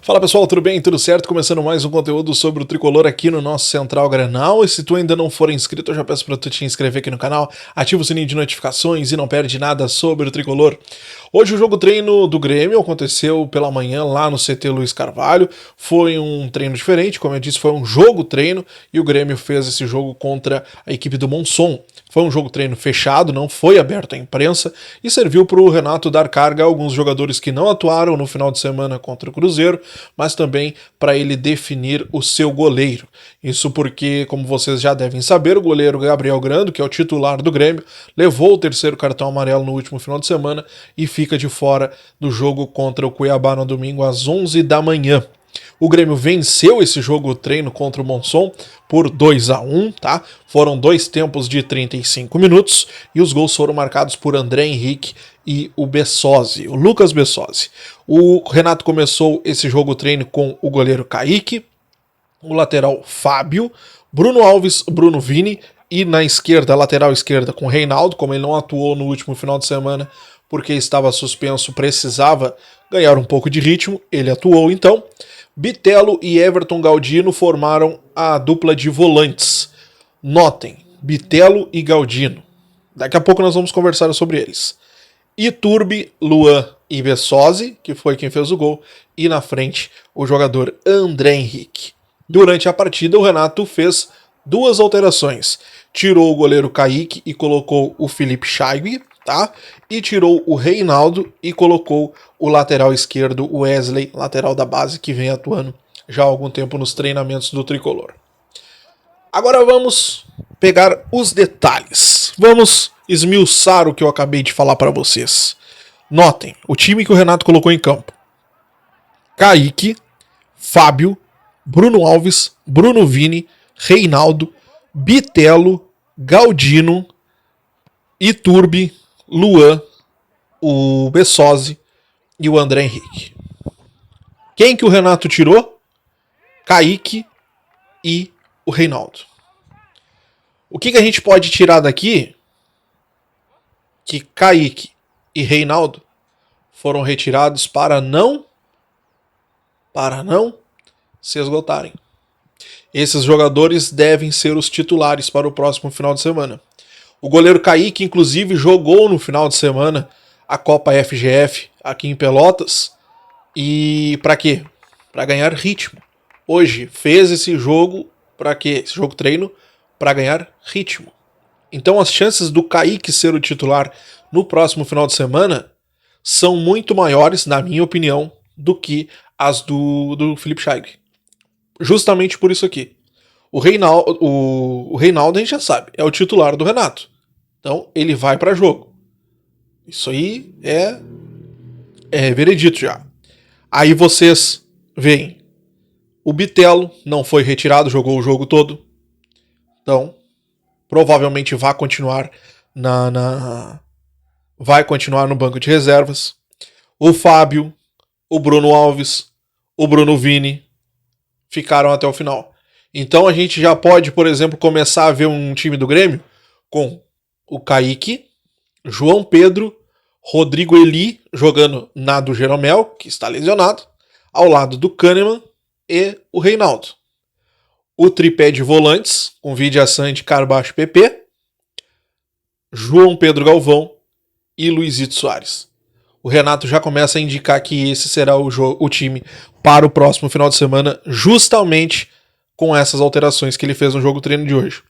Fala pessoal, tudo bem? Tudo certo? Começando mais um conteúdo sobre o Tricolor aqui no nosso Central Grenal. E se tu ainda não for inscrito, eu já peço para tu te inscrever aqui no canal, ativa o sininho de notificações e não perde nada sobre o Tricolor. Hoje o jogo treino do Grêmio aconteceu pela manhã lá no CT Luiz Carvalho. Foi um treino diferente, como eu disse, foi um jogo treino e o Grêmio fez esse jogo contra a equipe do Monson. Foi um jogo treino fechado, não foi aberto à imprensa e serviu para o Renato dar carga a alguns jogadores que não atuaram no final de semana contra o Cruzeiro, mas também para ele definir o seu goleiro. Isso porque, como vocês já devem saber, o goleiro Gabriel Grando, que é o titular do Grêmio, levou o terceiro cartão amarelo no último final de semana e fica de fora do jogo contra o Cuiabá no domingo às 11 da manhã. O Grêmio venceu esse jogo treino contra o Monson por 2-1, tá? Foram dois tempos de 35 minutos e os gols foram marcados por André Henrique e o Bessosi, o Lucas Bessosi. O Renato começou esse jogo treino com o goleiro Kaique, o lateral Fábio, Bruno Alves, Bruno Vini e na esquerda, lateral esquerda com Reinaldo, como ele não atuou no último final de semana porque estava suspenso, precisava ganhar um pouco de ritmo, ele atuou então. Bitelo e Everton Galdino formaram a dupla de volantes. Notem, Bitelo e Galdino. Daqui a pouco nós vamos conversar sobre eles. Iturbe, Luan e Bessosi, que foi quem fez o gol, e na frente o jogador André Henrique. Durante a partida o Renato fez duas alterações. Tirou o goleiro Kaique e colocou o Felipe Chaig, tá? E tirou o Reinaldo e colocou o lateral esquerdo Wesley, lateral da base, que vem atuando já há algum tempo nos treinamentos do Tricolor. Agora vamos pegar os detalhes. Vamos esmiuçar o que eu acabei de falar para vocês. Notem, o time que o Renato colocou em campo. Kaique, Fábio, Bruno Alves, Bruno Vini, Reinaldo, Bitelo, Galdino, Iturbe, Luan, o Bessosi e o André Henrique. Quem que o Renato tirou? Kaique e o Reinaldo. O que a gente pode tirar daqui? Que Kaique e Reinaldo foram retirados para não se esgotarem. Esses jogadores devem ser os titulares para o próximo final de semana. O goleiro Kaique, inclusive, jogou no final de semana a Copa FGF aqui em Pelotas. E para quê? Para ganhar ritmo. Hoje fez esse jogo para quê? Esse jogo treino para ganhar ritmo. Então as chances do Kaique ser o titular no próximo final de semana são muito maiores, na minha opinião, do que as do Felipe Chaig. Justamente por isso aqui. O Reinaldo a gente já sabe, é o titular do Renato. Então ele vai para jogo. Isso aí é veredito já. Aí vocês veem, o Bitelo não foi retirado, jogou o jogo todo. Então, provavelmente vai continuar vai continuar no banco de reservas. O Fábio, o Bruno Alves, o Bruno Vini ficaram até o final. Então a gente já pode, por exemplo, começar a ver um time do Grêmio com o Kaique, João Pedro, Rodrigo Eli jogando na do Jeromel, que está lesionado, ao lado do Kahneman e o Reinaldo. O tripé de volantes, com Vidia Sante, Carbacho e PP, João Pedro Galvão e Luizito Soares. O Renato já começa a indicar que esse será o time para o próximo final de semana, justamente com essas alterações que ele fez no jogo treino de hoje.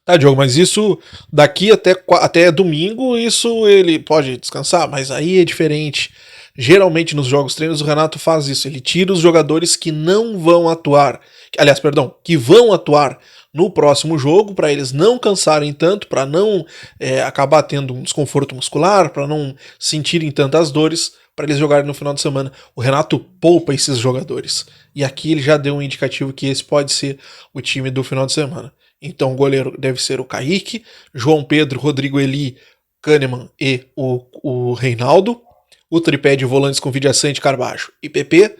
Tá, Diogo, mas isso daqui até domingo, isso ele pode descansar, mas aí é diferente. Geralmente nos jogos treinos o Renato faz isso, ele tira os jogadores que não vão atuar, que vão atuar no próximo jogo, para eles não cansarem tanto, para não acabar tendo um desconforto muscular, para não sentirem tantas dores, para eles jogarem no final de semana. O Renato poupa esses jogadores. E aqui ele já deu um indicativo que esse pode ser o time do final de semana. Então o goleiro deve ser o Kaique, João Pedro, Rodrigo Eli, Kahneman e o Reinaldo. O tripé de volantes com Vidia Sante, Carbacho e PP.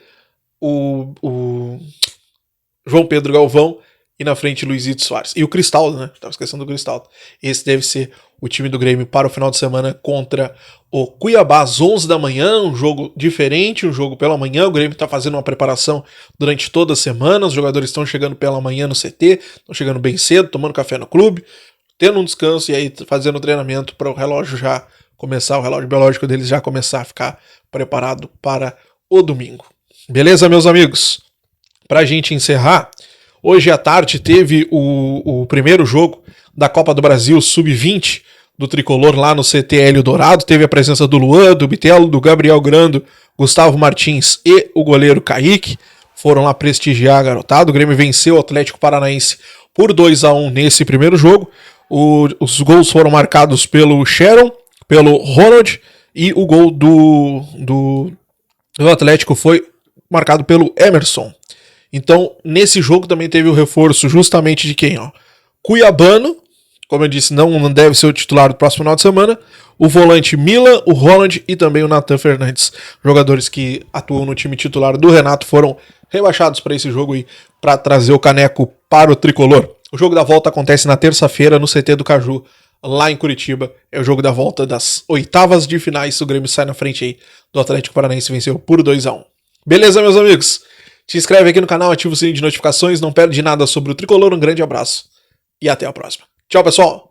O João Pedro Galvão e na frente Luizito Soares. E o Cristaldo, né? Tava esquecendo do Cristaldo. Esse deve ser o time do Grêmio para o final de semana contra o Cuiabá às 11 da manhã, um jogo diferente, um jogo pela manhã. O Grêmio está fazendo uma preparação durante toda a semana, os jogadores estão chegando pela manhã no CT, estão chegando bem cedo, tomando café no clube, tendo um descanso e aí fazendo o treinamento para o relógio já começar, o relógio biológico deles já começar a ficar preparado para o domingo. Beleza, meus amigos? Para a gente encerrar, hoje à tarde teve o primeiro jogo da Copa do Brasil Sub-20 do Tricolor lá no CTL Dourado. Teve a presença do Luan, do Bitelo, do Gabriel Grando, Gustavo Martins e o goleiro Kaique. Foram lá prestigiar a garotada. O Grêmio venceu o Atlético Paranaense por 2-1 nesse primeiro jogo. Os gols foram marcados pelo Sharon, pelo Ronald, e o gol do Atlético foi marcado pelo Emerson. Então, nesse jogo também teve o reforço justamente de quem? Cuiabano, como eu disse, não deve ser o titular do próximo final de semana. O volante Milan, o Ronald e também o Nathan Fernandes. Jogadores que atuam no time titular do Renato foram rebaixados para esse jogo aí, para trazer o caneco para o Tricolor. O jogo da volta acontece na terça-feira no CT do Caju, lá em Curitiba. É o jogo da volta das oitavas de finais. O Grêmio sai na frente aí do Atlético Paranaense, venceu por 2-1. Beleza, meus amigos? Se inscreve aqui no canal, ativa o sininho de notificações, não perde nada sobre o Tricolor. Um grande abraço e até a próxima. Tchau, pessoal!